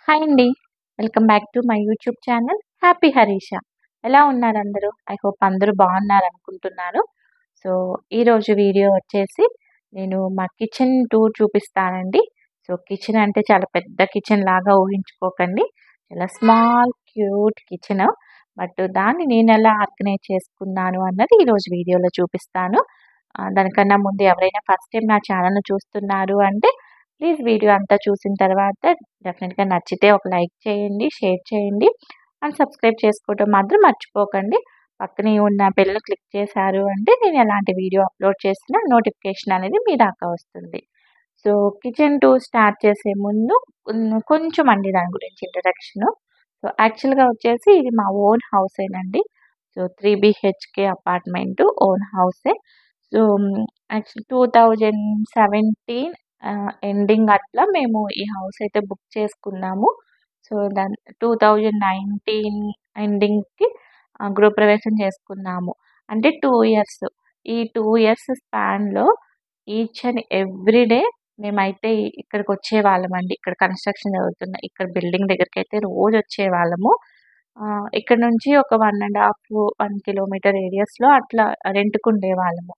Hi అండి. Welcome back to my YouTube channel happy Harisha. ఎలా ఉన్నారు అందరూ? ఐ హోప్ అందరూ బాగున్నారనుకుంటున్నాను. సో, ఈరోజు వీడియో వచ్చేసి నేను మా కిచెన్ టూర్ చూపిస్తానండి. సో, కిచెన్ అంటే చాలా పెద్ద కిచెన్ లాగా ఊహించుకోకండి. చాలా స్మాల్ క్యూట్ కిచెను. బట్ దాన్ని నేనెలా ఆర్గనైజ్ చేసుకున్నాను అన్నది ఈరోజు వీడియోలో చూపిస్తాను. దానికన్నా ముందు ఎవరైనా ఫస్ట్ టైం నా ఛానల్‌ని చూస్తున్నారు అంటే ప్లీజ్ వీడియో అంతా చూసిన తర్వాత డెఫినెట్‌గా నచ్చితే ఒక లైక్ చేయండి, షేర్ చేయండి అండ్ సబ్స్క్రైబ్ చేసుకోవడం మాత్రం మర్చిపోకండి. పక్కనే ఉన్న బెల్ క్లిక్ చేశారు అంటే నేను ఎలాంటి వీడియో అప్లోడ్ చేసినా నోటిఫికేషన్ అనేది మీ దాకా వస్తుంది. సో, కిచెన్ టూర్ స్టార్ట్ చేసే ముందు కొంచెం అండి దాని గురించి ఇంట్రడక్షను. సో, యాక్చువల్‌గా వచ్చేసి ఇది మా ఓన్ హౌసేనండి. సో, 3 బీహెచ్‌కే అపార్ట్మెంటు ఓన్ హౌసే. సో, యాక్చువల్లీ 2017 ఎండింగ్ అట్లా మేము ఈ హౌస్ అయితే బుక్ చేసుకున్నాము. సో, 2019 ఎండింగ్‌కి గృహప్రవేశం చేసుకున్నాము. అంటే 2 ఇయర్స్. ఈ 2 ఇయర్స్ స్పాన్‌లో ఈచ్ అండ్ ఎవ్రీ డే మేమైతే ఇక్కడికొచ్చేవాళ్ళమండి. ఇక్కడ కన్‌స్ట్రక్షన్ జరుగుతున్న ఇక్కడ బిల్డింగ్ దగ్గరికైతే రోజొచ్చేవాళ్ళము. ఇక్కడ నుంచి ఒక 1 కిలోమీటర్ రేడియస్‌లో అట్లా రెంట్‌కుండేవాళ్ళము.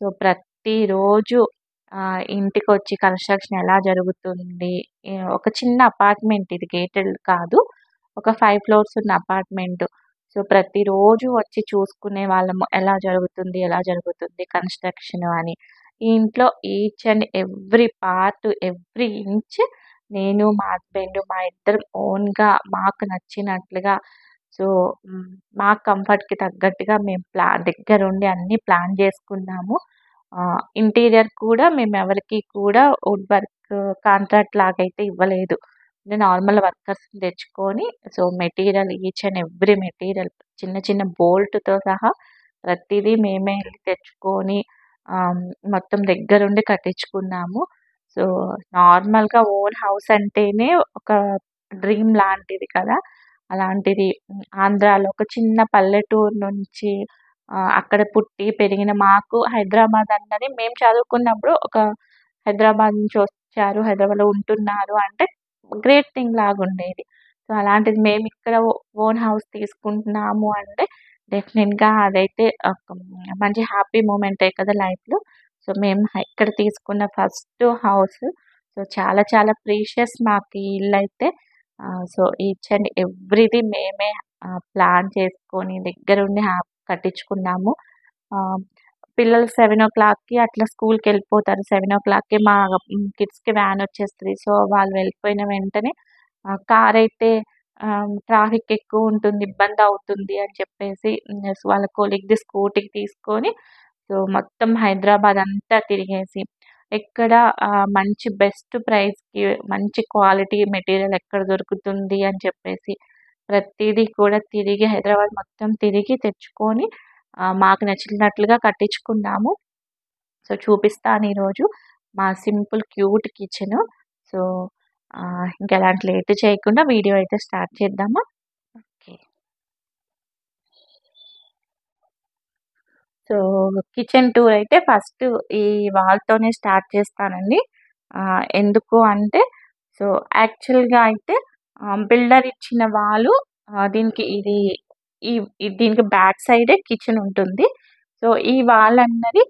సో, ప్రతిరోజు ఇంటికొచ్చి కన్‌స్ట్రక్షన్ ఎలా జరుగుతుంది, ఒక చిన్న అపార్ట్‌మెంట్ ఇది గేటెడ్ కాదు. ఒక 5 ఫ్లోర్స్ ఉన్న అపార్ట్‌మెంటు. సో, ప్రతిరోజు వచ్చి చూసుకునేవాళ్ళము. ఎలా జరుగుతుంది కన్‌స్ట్రక్షన్ అని. ఈ ఇంట్లో each and every part, every inch నేను, మా హస్బెండ్ మా ఇద్దరం ఓన్‌గా మాకు నచ్చినట్లుగా సో, మా కంఫర్ట్‌కి తగ్గట్టుగా మేము దగ్గరుండి అన్నీ ప్లాన్ జేసుకున్నాము. ఇంటీరియర్ కూడా మేమెవరికీ కూడా వుడ్ వర్క్ కాంట్రాక్ట్ లాగైతే ఇవ్వలేదు. అంటే నార్మల్ వర్కర్స్‌ని తెచ్చుకొని so, material each and every material చిన్న చిన్న బోల్ట్‌తో సహా ప్రతీదీ మేమే ఎళ్లి తెచ్చుకొని మొత్తం దగ్గరుండి కట్టించుకున్నాము. సో, నార్మల్‌గా ఓన్ హౌస్ అంటేనే ఒక డ్రీమ్ లాంటిది కదా! అలాంటిది ఆంధ్రాలో ఒక చిన్న పల్లెటూరు నుంచి అక్కడ పుట్టి పెరిగిన మాకు హైదరాబాద్ అన్నది మేము చదువుకున్నప్పుడు ఒక హైదరాబాద్ నుంచి వచ్చారు, హైదరాబాద్‌లో ఉంటున్నారు అంటే గ్రేట్ థింగ్ లాగుండేది. సో, అలాంటిది మేమిక్కడ ఓన్ హౌస్ తీసుకుంటున్నాము అంటే డెఫినిట్‌గా అదైతే ఒక మంచి హ్యాపీ మూమెంటే కదా లైఫ్‌లో. సో, మేము ఇక్కడ తీసుకున్న ఫస్ట్ హౌస్. సో, చాలా చాలా ప్రీషియస్ మాకు ఈ ఇల్లయితే. సో, ఈచ్ అండ్ ఎవ్రీథింగ్ మేమే ప్లాన్ చేసుకొని దగ్గరుండి కట్టించుకున్నాము. ఆహ్, పిల్లలు 7:00కి అట్లా స్కూల్‌కెళ్ళిపోతారు. 7:00కి మా కిడ్స్‌కి వ్యాన్ వచ్చేస్తది. సో, వాళ్ళు వెళ్ళిపోయిన వెంటనే కారైతే ట్రాఫిక్ ఎక్కువుంటుంది, ఇబ్బందవుతుంది అని చెప్పేసి సో, వాళ్ళ కొలీగ్‌ది స్కూటీ తీసుకొని సో, మొత్తం హైదరాబాద్ అంతా తిరిగేసి ఎక్కడ మంచి బెస్ట్ ప్రైస్‌కి మంచి క్వాలిటీ మెటీరియల్ ఎక్కడ దొరుకుతుంది అని చెప్పేసి ప్రతీదీ కూడా తిరిగి హైదరాబాద్ మొత్తం తిరిగి తెచ్చుకొని మాకు నచ్చినట్లుగా కట్టించుకున్నాము. సో, చూపిస్తాను ఈరోజు మా సింపుల్ క్యూట్ కిచెను. సో, ఇంకెలాంటి లేట్ చేయకుండా వీడియో అయితే స్టార్ట్ చేద్దామా? ఓకే. సో, కిచెన్ టూర్ అయితే ఫస్ట్ ఈ వాల్‌తోనే స్టార్ట్ చేస్తానండి. ఎందుకు అంటే సో, యాక్చువల్‌గా అయితే బిల్డర్ ఇచ్చిన వాలు దీనికి ఇది ఈ దీనికి బ్యాక్ సైడే కిచెన్ ఉంటుంది. సో, ఈ వాల్ అన్నది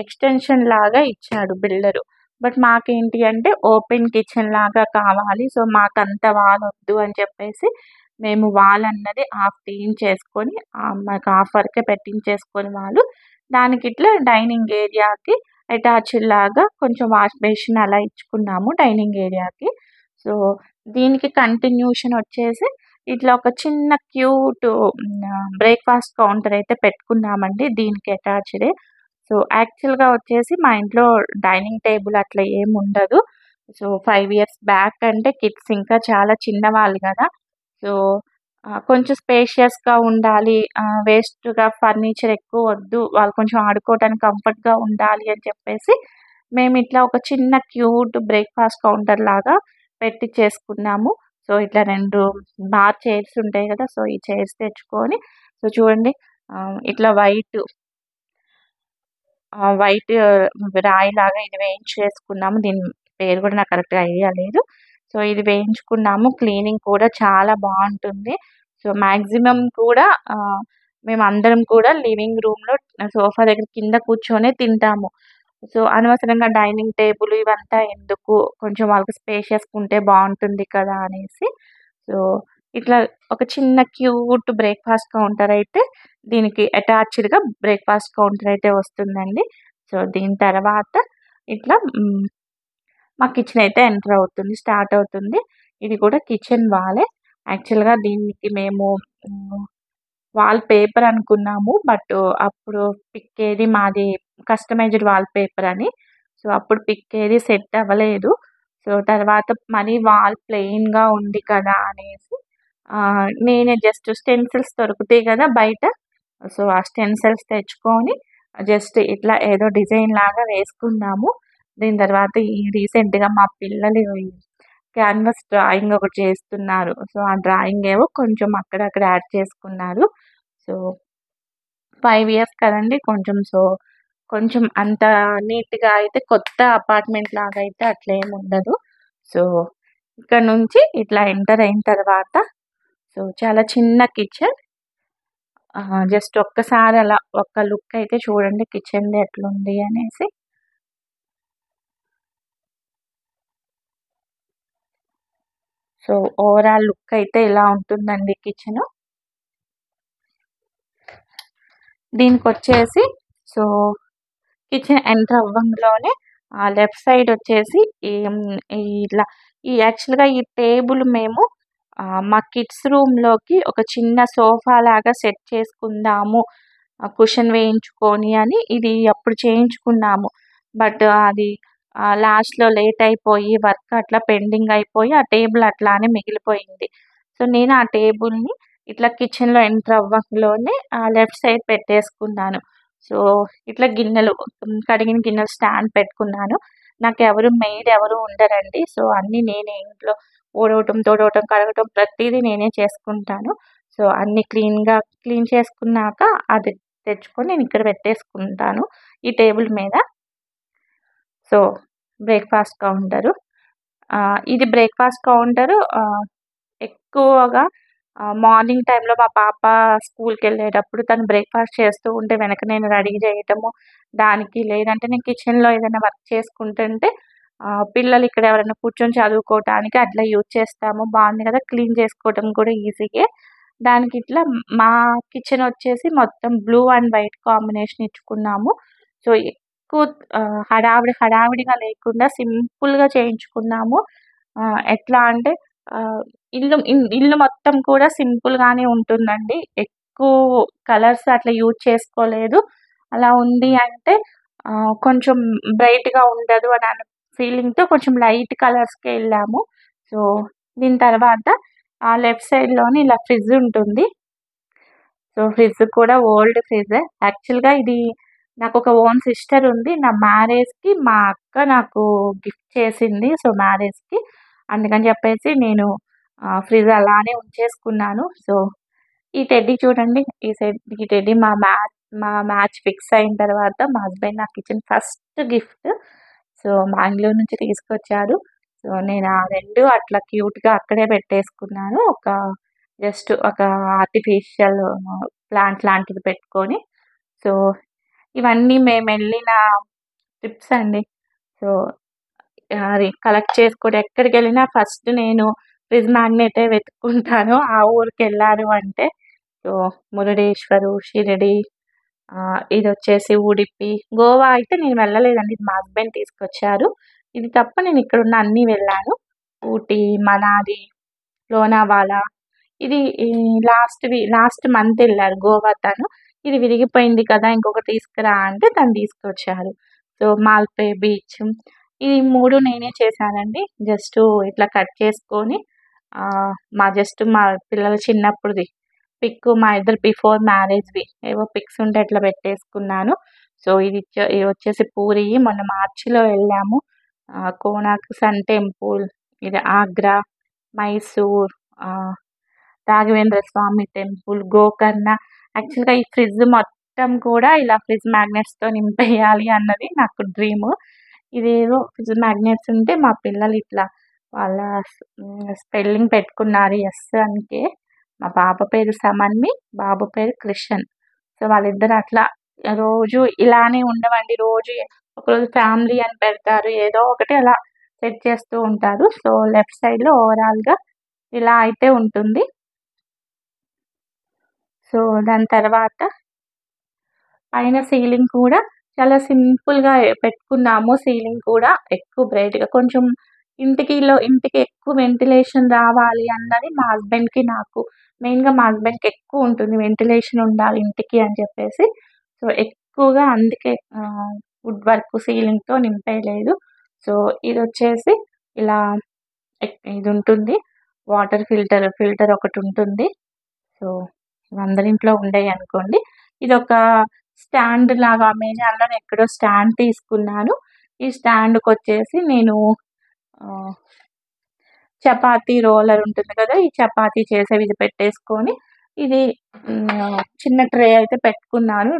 ఎక్స్‌టెన్షన్ లాగా ఇచ్చాడు బిల్డరు. బట్ మాకేంటి అంటే ఓపెన్ కిచెన్ లాగా కావాలి. సో, మాకంత వాల్ వద్దు అని చెప్పేసి మేము వాల్ అన్నది హాఫ్ తీయించేసుకొని మాకు హాఫ్ వరకే పెట్టించేసుకొని వాలు దానికిట్లా డైనింగ్ ఏరియాకి అటాచ్‌లాగా కొంచెం వాష్ బేసిన్ అలా ఇచ్చుకున్నాము డైనింగ్ ఏరియాకి. సో, దీనికి కంటిన్యూషన్ వచ్చేసి ఇట్లా ఒక చిన్న క్యూట్ బ్రేక్‌ఫాస్ట్ కౌంటర్ అయితే పెట్టుకున్నామండి దీనికి అటాచ్‌డే. సో, యాక్చువల్‌గా వచ్చేసి మా ఇంట్లో డైనింగ్ టేబుల్ అట్లా ఏముండదు. సో, 5 ఇయర్స్ బ్యాక్ అంటే కిడ్స్ ఇంకా చాలా చిన్నవాళ్ళు గదా! సో, కొంచెం స్పేషియస్‌గా ఉండాలి. వేస్ట్‌గా ఫర్నిచర్ ఎక్కువ వద్దు. వాళ్ళు కొంచెం ఆడుకోవడానికి కంఫర్ట్‌గా ఉండాలి అని చెప్పేసి మేమిట్లా ఒక చిన్న క్యూట్ బ్రేక్‌ఫాస్ట్ కౌంటర్ లాగా పెట్టిచ్చేసుకున్నాము. సో, ఇట్లా 2 బార్ చైర్స్ ఉంటాయి గదా! సో, ఈ చైర్స్ తెచ్చుకొని సో, చూడండి ఇట్లా వైట్ రాయిలాగా ఇది వేయించేసుకున్నాము. దీని పేరు గూడా నాకు కరెక్ట్‌గా ఐడియా లేదు. సో, ఇది వేయించుకున్నాము. క్లీనింగ్ కూడా చాలా బావుంటుంది. సో, మాక్సిమం కూడా మేమందరం కూడా లివింగ్ రూమ్‌లో సోఫా దగ్గర కింద కూర్చొనే తింటాము. సో, అనవసరంగా డైనింగ్ టేబుల్ ఇవంతా ఎందుకు, కొంచెం వాళ్ళకి స్పేషియస్‌గా ఉంటే బావుంటుంది కదా అనేసి, సో, ఇట్లా ఒక చిన్న క్యూట్ బ్రేక్‌ఫాస్ట్ కౌంటర్ అయితే దీనికి అటాచ్డ్‌గా బ్రేక్‌ఫాస్ట్ కౌంటర్ అయితే వస్తుందండి. సో, దీని తర్వాత ఇట్లా మా కిచెన్ అయితే ఎంటర్ అవుతుంది. స్టార్ట్ అవుతుంది. ఇది కూడా కిచెన్ వాలే. యాక్చువల్‌గా దీనికి మేము హ్మ్, వాల్ పేపర్ అనుకున్నాము. బట్ అప్పుడు పిక్ ఏది మాది కస్టమైజ్డ్ వాల్ పేపర్ అని. సో, అప్పుడు పిక్ ఏది సెట్ అవ్వలేదు. సో, తర్వాత మరీ వాల్ ప్లెయిన్‌గా ఉంది కదా అనేసి నేనే జస్ట్ స్టెన్సిల్స్ దొరుకుతాయి కదా బయట. సో, ఆ స్టెన్సిల్స్ తెచ్చుకొని జస్ట్ ఇట్లా ఏదో డిజైన్ లాగా వేసుకున్నాము. దీని తర్వాత రీసెంట్‌గా మా పిల్లలు క్యాన్వాస్ డ్రాయింగ్ ఒకటి చేస్తున్నారు. సో, ఆ డ్రాయింగ్ ఏవో కొంచెం అక్కడక్కడ యాడ్ చేసుకున్నారు. సో, 5 ఇయర్స్ కదండీ! కొంచెం అంత నీట్‌గా అయితే కొత్త అపార్ట్‌మెంట్ లాగా అయితే అట్లేముండదు. సో, ఇక్కడ నుంచి ఇట్లా ఎంటర్ అయిన తర్వాత సో, చాలా చిన్న కిచెన్. జస్ట్ ఒక్కసారి అలా ఒక్క లుక్ అయితే చూడండి కిచెన్‌ది ఎట్లుంది అనేసి. సో, ఓవరాల్ లుక్ అయితే ఇలా ఉంటుందండి కిచెను. దీనికొచ్చేసి సో, కిచెన్ ఎంటర్ అవ్వంగానే లెఫ్ట్ సైడ్ వచ్చేసి ఇట్లా యాక్చువల్‌గా ఈ టేబుల్ మేము మా కిడ్స్ రూమ్‌లోకి ఒక చిన్న సోఫా లాగా సెట్ చేసుకుందాము. కుషన్ వేయించుకొని అని ఇది అప్పుడు చేయించుకున్నాము. బట్ అది లాస్ట్‌లో లేట్ అయిపోయి వర్క్ అట్లా పెండింగ్ అయిపోయి ఆ టేబుల్ అట్లానే మిగిలిపోయింది. సో, నేను ఆ టేబుల్‌ని ఇట్లా కిచెన్‌లో ఎంటర్ అవ్వంలోనే లెఫ్ట్ సైడ్ పెట్టేసుకున్నాను. సో, ఇట్లా గిన్నెలు కడిగిన గిన్నెలు స్టాండ్ పెట్టుకున్నాను. నాకెవరు మెయిడ్ ఎవరు ఉండరండి. సో, అన్నీ నేనే ఇంట్లో ఊడవటం, తుడవటం, కడగటం ప్రతీదీ నేనే చేసుకుంటాను. సో, అన్నీ క్లీన్ చేసుకున్నాక అది తెచ్చుకొని నేనిక్కడ పెట్టేసుకుంటాను ఈ టేబుల్ మీద. So, breakfast counter. ఇది బ్రేక్‌ఫాస్ట్ కౌంటరు ఎక్కువగా మార్నింగ్ టైమ్‌లో మా పాప స్కూల్‌కెళ్ళేటప్పుడు తను బ్రేక్‌ఫాస్ట్ చేస్తూ ఉంటే వెనక నేను రెడీ చేయటము, దానికి లేదంటే నేను కిచెన్‌లో ఏదైనా వర్క్ చేసుకుంటుంటే పిల్లలు ఇక్కడ ఎవరైనా కూర్చొని చదువుకోవటానికి అట్లా యూజ్ చేస్తాము. బావుంది కదా! క్లీన్ చేసుకోవటం కూడా ఈజీగే. దానికి ఇట్లా మా కిచెన్ వచ్చేసి మొత్తం బ్లూ అండ్ వైట్ కాంబినేషన్ ఇచ్చుకున్నాము. సో, ఎక్కువ హడావిడిగా లేకుండా సింపుల్‌గా చేయించుకున్నాము. ఎట్లా అంటే ఆహ్, ఇల్లు మొత్తం కూడా సింపుల్‌గానే ఉంటుందండి. ఎక్కువ కలర్స్ అట్లా యూజ్ చేసుకోలేదు. అలా ఉంది అంటే కొంచెం బ్రైట్‌గా ఉండదు అని ఫీలింగ్‌తో కొంచెం లైట్ కలర్స్‌కే ఎళ్ళాము. సో, దీని తర్వాత లెఫ్ట్ సైడ్‌లోనే ఇలా ఫ్రిడ్జ్ ఉంటుంది. సో, ఫ్రిడ్జ్ కూడా ఓల్డ్ ఫ్రిడ్జే. యాక్చువల్‌గా ఇది నాకొక ఓన్ సిస్టర్ ఉంది. నా మ్యారేజ్‌కి మా అక్క నాకు గిఫ్ట్ చేసింది. సో, మ్యారేజ్‌కి. అందుకని చెప్పేసి నేను ఫ్రిడ్జ్ అలానే ఉంచేసుకున్నాను. సో, ఈ టెడ్డీ చూడండి. ఈ టెడ్డీ మా మ్యాచ్ ఫిక్స్ అయిన తర్వాత మా హస్బెండ్ నాకిచ్చిన ఫస్ట్ గిఫ్ట్. సో, బెంగుళూరు నుంచి తీసుకొచ్చారు. సో, నేను ఆ 2 అట్లా క్యూట్‌గా అక్కడే పెట్టేసుకున్నాను. జస్ట్ ఒక ఆర్టిఫిషియల్ ప్లాంట్ లాంటిది పెట్టుకొని. సో, ఇవన్నీ మేమెళ్ళిన ట్రిప్స్ అండి. సో, అది కలెక్ట్ చేసుకోవడం ఎక్కడికెళ్ళినా ఫస్ట్ నేను ఫ్రిడ్జ్ మ్యాగ్నెటే వెతుక్కుంటాను. ఆ ఊరికెళ్ళాను అంటే. సో, మురుడేశ్వరు, షిరిడి ఇదొచ్చేసి ఉడిపి, గోవా అయితే నేను వెళ్ళలేదండి. ఇది మా హస్బెండ్ తీసుకొచ్చారు. ఇది తప్ప నేను ఇక్కడున్న అన్నీ వెళ్ళాను. ఊటీ, మనాలి, లోనావాలా ఇది ఈ లాస్ట్ మంత్ ఎళ్లారు గోవా తను. ఇది విరిగిపోయింది కదా! ఇంకొకటి తీసుకురా అంటే తను తీసుకొచ్చారు. సో, మాల్పే బీచ్ ఈ 3 నేనే చేశానండి. ఇట్లా కట్ చేసుకొని మా పిల్లల చిన్నప్పుడుది మా ఇద్దరు బిఫోర్ మ్యారేజ్‌వి ఏవో పిక్స్ ఉంటే అట్లా పెట్టేసుకున్నాను. సో, ఇది వచ్చేసి పూరీ మొన్న మార్చ్‌లో ఎళ్ళాము. కోణార్క్ సన్ టెంపుల్, ఇది ఆగ్రా, మైసూర్ ఆహ్ రాఘవేంద్ర స్వామి టెంపుల్, గోకర్ణ. యాక్చువల్‌గా ఈ ఫ్రిడ్జ్ మొత్తం కూడా ఇలా ఫ్రిడ్జ్ మ్యాగ్నెట్స్‌తో నింపేయాలి అన్నది నాకు డ్రీము. ఇదేదో ఫ్రిడ్జ్ మ్యాగ్నెట్స్ ఉంటే మా పిల్లలు ఇట్లా వాళ్ళ స్పెల్లింగ్ పెట్టుకున్నారు ఎస్ అంటే. మా పాప పేరు సమన్వి, బాబు పేరు క్రిషన్. సో, వాళ్ళిద్దరు అట్లా రోజు ఇలానే ఉండవండి. రోజు ఒకరోజు ఫ్యామిలీ అని పెడతారు. ఏదో ఒకటి అలా సెట్ చేస్తూ ఉంటారు. సో, లెఫ్ట్ సైడ్‌లో ఓవరాల్‌గా ఇలా అయితే ఉంటుంది. సో, దాని తర్వాత పైన సీలింగ్ కూడా చాలా సింపుల్‌గా పెట్టుకున్నాము. సీలింగ్ కూడా ఎక్కువ బ్రైట్‌గా కొంచెం ఇంటికి ఎక్కువ వెంటిలేషన్ రావాలి అన్నది మా హస్బెండ్‌కి, నాకు. మెయిన్‌గా మా హస్బెండ్‌కి ఎక్కువుంటుంది. వెంటిలేషన్ ఉండాలి ఇంటికి అని చెప్పేసి. సో, ఎక్కువగా అందుకే వుడ్ వర్క్ సీలింగ్‌తో నింపేయలేదు. సో, ఇదొచ్చేసి ఇలా ఇదుంటుంది. వాటర్ ఫిల్టర్ ఒకటుంటుంది. సో, అందరింట్లో ఉండేయనుకోండి. ఇదొక స్టాండ్ లాగా అమెజాన్‌లోనే ఎక్కడో స్టాండ్ తీసుకున్నాను. ఈ స్టాండ్‌కొచ్చేసి నేను ఆహ్, చపాతీ రోలర్ ఉంటుంది కదా! ఈ చపాతీ చేసేవి ఇది పెట్టేసుకొని, ఇది చిన్న ట్రే అయితే పెట్టుకున్నాను.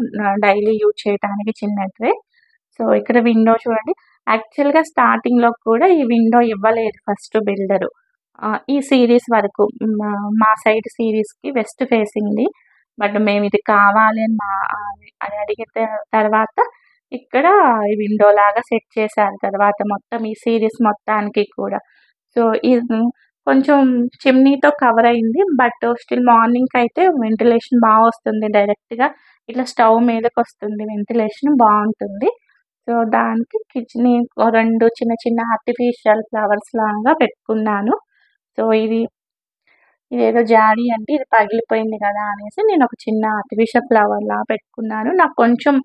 డైలీ యూజ్ చేయటానికి చిన్న ట్రే. సో, ఇక్కడ విండో చూడండి. యాక్చువల్‌గా స్టార్టింగ్‌లో కూడా ఈ విండో ఇవ్వలేదు ఫస్ట్ బిల్డరు. ఈ సీరీస్ వరకు మా సైడ్ సీరీస్‌కి వెస్ట్ ఫేసింగ్‌ది. బట్ మేమిది కావాలి అని అని అడిగిన తర్వాత ఇక్కడ ఈ విండోలాగా సెట్ చేశారు తర్వాత మొత్తం ఈ సీరీస్ మొత్తానికి కూడా. సో, ఇది కొంచెం చిమ్నీతో కవర్ అయింది. బట్ స్టిల్ మార్నింగ్‌కైతే వెంటిలేషన్ బా వస్తుంది. డైరెక్ట్‌గా ఇట్లా స్టవ్ మీదకొస్తుంది వెంటిలేషన్ బావుంటుంది. సో, దానికి కిచెన్‌ని 2 చిన్న చిన్న ఆర్టిఫిషియల్ ఫ్లవర్స్ లాగా పెట్టుకున్నాను. సో, ఇదేదో జాడీ అంటే ఇది పగిలిపోయింది గదా! అనేసి నేనొక చిన్న ఆర్టిఫిషియల్ ఫ్లవర్‌లా పెట్టుకున్నాను. నాకు కొంచెం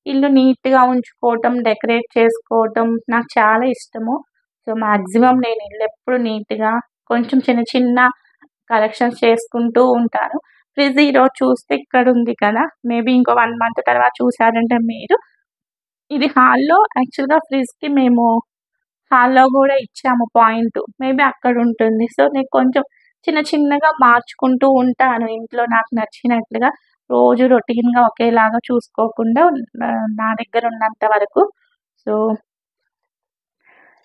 ఇల్లు నీట్‌గా ఉంచుకోవటం, డెకరేట్ చేసుకోవటం నాకు చాలా ఇష్టము. సో, మాక్సిమం నేను ఇల్లెప్పుడు నీట్‌గా కొంచెం చిన్న చిన్న కలెక్షన్స్ చేసుకుంటూ ఉంటాను. ఫ్రిడ్జ్ ఈరోజు చూస్తే ఇక్కడుంది కదా! మేబీ ఇంకో 1 మంత్ తర్వాత చూసారంటే మీరు, ఇది హాల్‌లో యాక్చువల్‌గా ఫ్రిడ్జ్‌కి మేము హాల్‌లో గూడా ఇచ్చాము పాయింటు. మేబీ అక్కడుంటుంది. సో, నేను కొంచెం చిన్న చిన్నగా మార్చుకుంటూ ఉంటాను ఇంట్లో నాకు నచ్చినట్లుగా. రోజు రొటీన్‌గా ఒకేలాగా చూసుకోకుండా నా దగ్గరున్నంత వరకు. సో,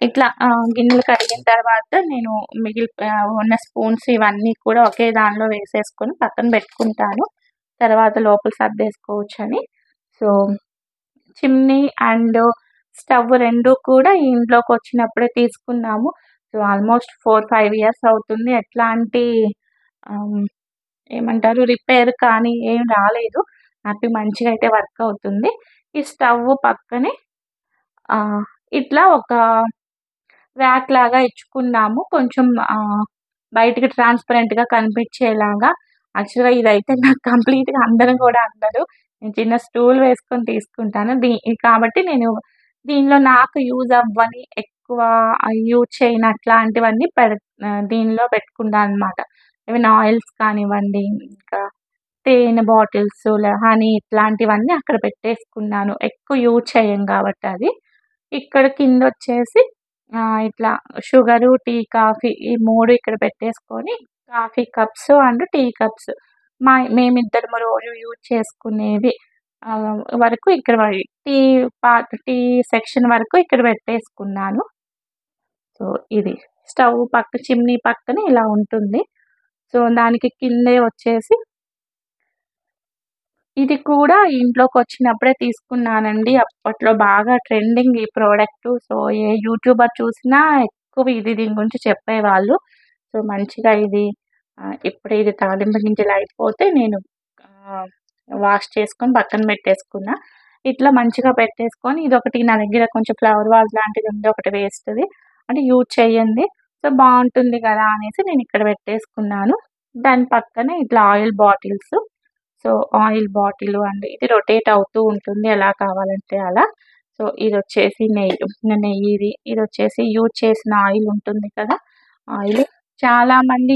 ఇట్లా గిన్నెలు కడిగిన తర్వాత నేను ఉన్న స్పూన్స్ ఇవన్నీ కూడా ఒకే దానిలో వేసేసుకొని పక్కన బెట్టుకుంటాను. తర్వాత లోపల సర్దేసుకోవచ్చని. సో, చిమ్నీ అండ్ స్టవ్ 2 కూడా ఈ ఇంట్లోకొచ్చినప్పుడే తీసుకున్నాము. సో, ఆల్‌మోస్ట్ 4, 5 ఇయర్స్ అవుతుంది. ఎట్లాంటి ఆహ్, ఏమంటారు రిపేర్ కానీ ఏం రాలేదు. హ్యాపీ మంచిగా అయితే వర్క్ అవుతుంది. ఈ స్టవ్ పక్కనే ఆహ్, ఇట్లా ఒక ర్యాక్ లాగా ఇచ్చుకున్నాము. కొంచెం బయటికి ట్రాన్స్‌పరెంట్‌గా కనిపించేలాగా. యాక్చువల్‌గా ఇదైతే నాకు కంప్లీట్‌గా అందరూ గూడా అన్నారు. నేను చిన్న స్టూల్ వేసుకొని తీసుకుంటాను. కాబట్టి నేను దీనిలో నాకు యూజ్ అవ్వని ఎక్కువ యూజ్ చేయని అట్లాంటివన్నీ దీనిలో పెట్టుకున్నాననమాట. ఏమైనా ఆయిల్స్ కానివ్వండి, ఇంకా తేనె బాటిల్స్, హనీ ఇట్లాంటివన్నీ అక్కడ పెట్టేసుకున్నాను. ఎక్కువ యూజ్ చేయం గాబట్టి అది. ఇక్కడ కిందొచ్చేసి ఇట్లా షుగరు, టీ, కాఫీ ఈ 3 ఇక్కడ పెట్టేసుకొని coffee cups and tea cups మేమిద్దరము రోజు యూజ్ చేసుకునేవి వరకు ఇక్కడ టీ సెక్షన్ వరకు ఇక్కడ పెట్టేసుకున్నాను. సో, ఇది. స్టవ్ చిమ్నీ పక్కన ఇలా ఉంటుంది. సో, దానికి కిందే వచ్చేసి ఇది కూడా ఇంట్లోకొచ్చినప్పుడే తీసుకున్నానండి. అప్పట్లో బాగా ట్రెండింగ్ ఈ ప్రొడక్టు. సో, ఏ యూట్యూబర్ చూసినా ఎక్కువ దీని గురించి చెప్పేవాళ్ళు. సో, మంచిగా ఇది ఇప్పుడే ఇది తాలింపు గింజలు అయిపోతే నేను ఆహ్, వాష్ చేసుకొని పక్కన పెట్టేసుకున్నా. ఇట్లా మంచిగా పెట్టేసుకొని ఇదొకటి నా దగ్గర కొంచెం ఫ్లవర్ వాజ్ లాంటిది ఉంది ఒకటి వేస్ట్‌ది. అంటే యూజ్ చెయ్యంది. సో, బావుంటుంది గదా! అనేసి నేనిక్కడ పెట్టేసుకున్నాను. దాని పక్కనే ఇట్లా oil bottles. So, oil bottle and ఇది రొటేట్ అవుతూ ఉంటుంది ఎలా కావాలంటే అలా. సో, ఇదొచ్చేసి నెయ్యిది. ఇదొచ్చేసి యూజ్ చేసిన ఆయిల్ ఉంటుంది కదా! ఆయిలు. చాలామంది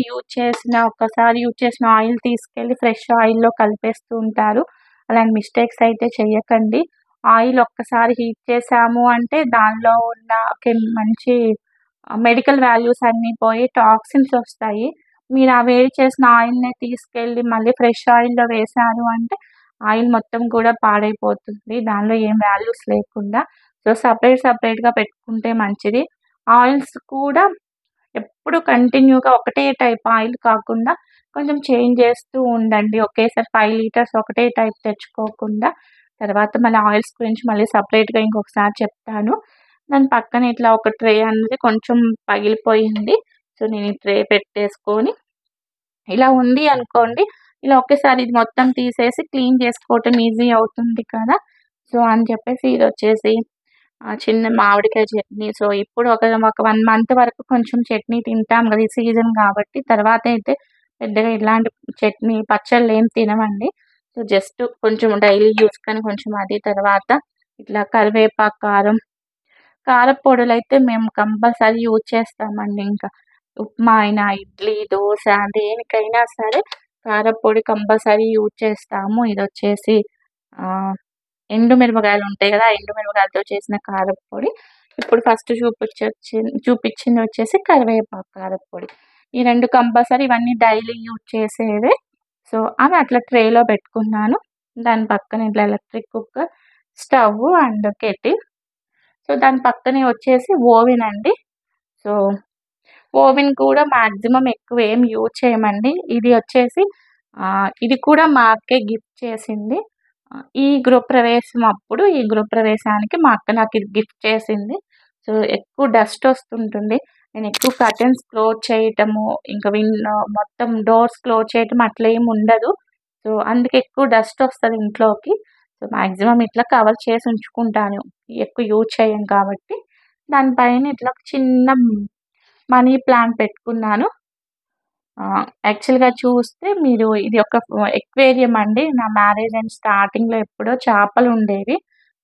ఒక్కసారి యూజ్ చేసిన ఆయిల్ తీసుకెళ్ళి ఫ్రెష్ ఆయిల్‌లో కలిపేస్తూ ఉంటారు. అలాంటి మిస్టేక్స్ అయితే చెయ్యకండి. ఆయిల్ ఒక్కసారి హీట్ చేశాము అంటే దానిలో ఉన్న మంచి మెడికల్ వాల్యూస్ అన్నీ పోయి టాక్సిన్స్ ఒస్తాయి. మీరు ఆ వేడి చేసిన ఆయిల్‌నే తీసుకెళ్ళి మళ్ళీ ఫ్రెష్ ఆయిల్‌లో వేశారు అంటే, ఆయిల్ మొత్తం కూడా పాడైపోతుంది. దానిలో ఏం వాల్యూస్ లేకుండా. సో, సెపరేట్‌గా పెట్టుకుంటే మంచిది. ఆయిల్స్ కూడా ఎప్పుడు కంటిన్యూగా ఒకటే టైప్ ఆయిల్ కాకుండా కొంచెం చేంజ్ చేస్తూ ఉండండి. ఒకేసారి 5 లీటర్స్ ఒకటే టైప్ తెచ్చుకోకుండా. తర్వాత మళ్ళీ ఆయిల్స్ గురించి మళ్ళీ సెపరేట్‌గా ఇంకొకసారి చెప్తాను. దాని పక్కన ఇట్లా ఒక ట్రే అనేది కొంచెం పగిలిపోయింది. సో, నేను ఈ ట్రే పెట్టేసుకొని ఇలా ఉంది అనుకోండి. ఇలా ఒకేసారి ఇది మొత్తం తీసేసి క్లీన్ చేసుకోవటం ఈజీ అవుతుంది కదా! సో, అని చెప్పేసి ఇదొచ్చేసి చిన్న మామిడికాయ చట్నీ. సో, ఇప్పుడు ఒక 1 మంత్ వరకు కొంచెం చట్నీ తింటాం గదా! ఈ సీజన్ గాబట్టి. తర్వాతయితే పెద్దగా ఇలాంటి చట్నీ, పచ్చళ్ళేం తినమండి. సో, జస్ట్ కొంచెం డైలీ యూజ్‌కని కొంచెం అది. తర్వాత ఇట్లా కరివేపాకు, కారం, కారప్పొడులైతే మేము కంపల్సరీ యూజ్ చేస్తామండి ఇంకా. ఉప్మా అయినా, ఇడ్లీ, దోస దేనికైనా సరే కారప్పొడి కంపల్సరీ యూజ్ చేస్తాము. ఇదొచ్చేసి ఆహ్, ఎండు మిరపకాయలుంటాయి గదా! ఆ ఎండు మిరపకాయలతో చేసిన కారప్పొడి. ఇప్పుడు ఫస్ట్ చూపిచ్చిందొచ్చేసి కరివేపాకు కారప్పొడి. ఈ 2 కంపల్సరీ ఇవన్నీ డైలీ యూజ్ చేసేవే. సో, అవి అట్లా ట్రేలో పెట్టుకున్నాను. దాని పక్కన ఇట్లా electric cooker, stove and kettle. So, దాని పక్కనే వచ్చేసి ఓవెన్ అండి. సో, ఓవెన్ కూడా మాక్సిమం ఎక్కువేం యూజ్ చేయమండి. ఇది వచ్చేసి ఇది కూడా మా అక్కే గిఫ్ట్ చేసింది. ఈ గృహప్రవేశం అప్పుడు ఈ గృహప్రవేశానికి మా అక్క నాకిది గిఫ్ట్ చేసింది. సో, ఎక్కువ డస్ట్ వస్తుంటుంది. నేను ఎక్కువ కర్టెన్స్ క్లోజ్ చేయటము, ఇంకా మొత్తం డోర్స్ క్లోజ్ చేయటం అట్లేమి ఉండదు. సో, అందుకే ఎక్కువ డస్ట్ వస్తది ఇంట్లోకి. సో, మాక్సిమం ఇట్లా కవర్ చేసి ఉంచుకుంటాను. ఎక్కువ యూజ్ చేయం కాబట్టి. దాని పైన ఇట్లా ఒక చిన్న మనీ ప్లాంట్ పెట్టుకున్నాను. యాక్చువల్‌గా చూస్తే మీరు ఇది ఒక ఎక్వేరియం అండి. నా మ్యారేజ్ అయిన స్టార్టింగ్‌లో ఎప్పుడో చేపలుండేవి.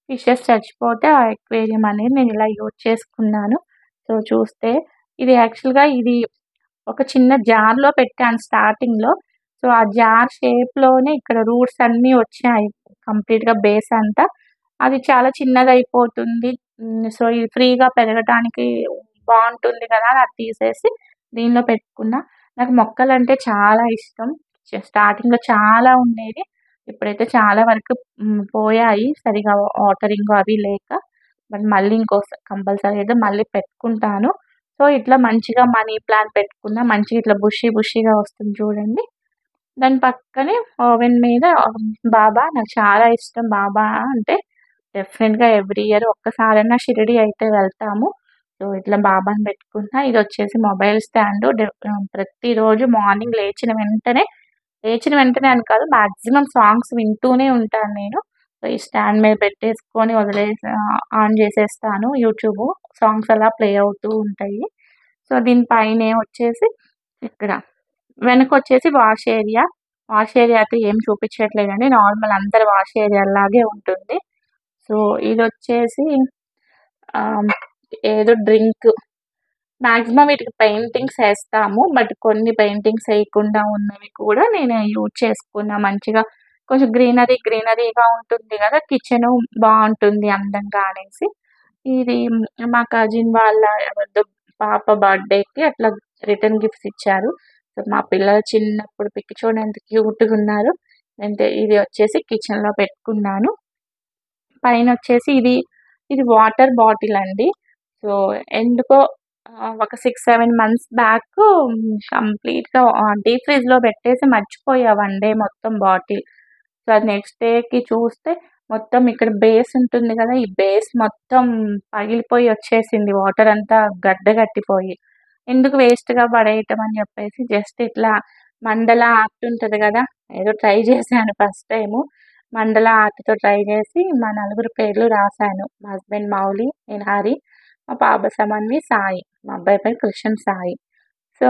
ఫిషెస్ చచ్చిపోతే ఆ ఎక్వేరియం అనేది నేను ఇలా యూజ్ చేసుకున్నాను. సో, చూస్తే ఇది యాక్చువల్‌గా ఇది ఒక చిన్న జార్‌లో పెట్టాను స్టార్టింగ్‌లో. సో, ఆ జార్ షేప్‌లోనే ఇక్కడ రూట్స్ అన్నీ వచ్చాయి. కంప్లీట్‌గా బేస్ అంతా. అది చాలా చిన్నదయిపోతుంది. సో, ఇది ఫ్రీగా పెరగటానికి బావుంటుంది కదా! అని అది తీసేసి దీనిలో పెట్టుకున్నా. నాకు మొక్కలంటే చాలా ఇష్టం. స్టార్టింగ్‌లో చాలా ఉండేవి. ఇప్పుడైతే చాలా వరకు పోయాయి. సరిగ్గా వాటరింగ్ అవి లేక. బట్ మళ్ళీ కంపల్సరీ అయితే మళ్ళీ పెట్టుకుంటాను. సో, ఇట్లా మంచిగా మనీ ప్లాంట్ పెట్టుకున్నా. మంచిగా ఇట్లా బుషీగా వస్తుంది చూడండి. దాని పక్కనే ఓవెన్ మీద బాబా నాకు చాలా ఇష్టం బాబా అంటే. డెఫినిట్‌గా ఎవ్రీ ఇయర్ ఒక్కసారైనా షిరిడీ అయితే వెళ్తాము. సో, ఇట్లా బాబాని పెట్టుకున్నా. ఇదొచ్చేసి మొబైల్ స్టాండు. ప్రతిరోజు మార్నింగ్ లేచిన వెంటనే అని కాదు మాక్సిమం సాంగ్స్ వింటూనే ఉంటాను నేను. సో, ఈ స్టాండ్ మీద పెట్టేసుకొని ఆన్ చేసేస్తాను యూట్యూబు. సాంగ్స్ అలా ప్లే అవుతూ ఉంటాయి. సో, దీని పైనే వచ్చేసి ఇక్కడ వెనకొచ్చేసి వాష్ ఏరియా. వాష్ ఏరియా అయితే ఏం చూపించట్లేదండి. నార్మల్ అందరి వాష్ ఏరియాలాగే ఉంటుంది. సో, ఇదొచ్చేసి ఆహ్, ఏదో డ్రింక్ మాక్సిమం వీటికి పెయింటింగ్స్ ఏస్తాము. బట్ కొన్ని పెయింటింగ్స్ ఏయకుండా ఉన్నవి కూడా నేను యూజ్ చేసుకున్నా. మంచిగా కొంచెం గ్రీనరీగా ఉంటుంది గదా! కిచెను బావుంటుంది అందంగా అనేసి. ఇది మా కజిన్ వాళ్ళ ఎవరిదో పాప బర్త్‌డేకి అట్లా రిటర్న్ గిఫ్ట్స్ ఇచ్చారు. సో, మా పిల్లలు చిన్నప్పుడు పిక్ చూడండి ఎంత క్యూట్‌గున్నారు. అంటే ఇది వచ్చేసి కిచెన్‌లో పెట్టుకున్నాను. పైనొచ్చేసి ఇది వాటర్ బాటిల్ అండి. సో, ఎందుకో ఒక 6, 7 మంత్స్ బ్యాకు కంప్లీట్‌గా డీప్ ఫ్రిడ్జ్‌లో పెట్టేసి మర్చిపోయా వన్ డే మొత్తం బాటిల్. సో, అది నెక్స్ట్ డేకి చూస్తే మొత్తం ఇక్కడ బేస్ ఉంటుంది గదా! ఈ బేస్ మొత్తం పగిలిపోయి వచ్చేసింది. వాటర్ అంతా గడ్డ కట్టిపోయి. ఎందుకు వేస్ట్‌గా పడేయటం అని చెప్పేసి జస్ట్ ఇట్లా మండల ఆర్ట్ ఉంటది గదా! ఏదో ట్రై చేశాను ఫస్ట్ టైము. మండల ఆర్ట్‌తో ట్రై చేసి మా నలుగురు పేర్లు రాసాను. మా హస్బెండ్ మౌలి, నేను హరి, మా పాప సమన్వి, సాయి. మా అబ్బాయి పేరు కృషన్ సాయి. సో,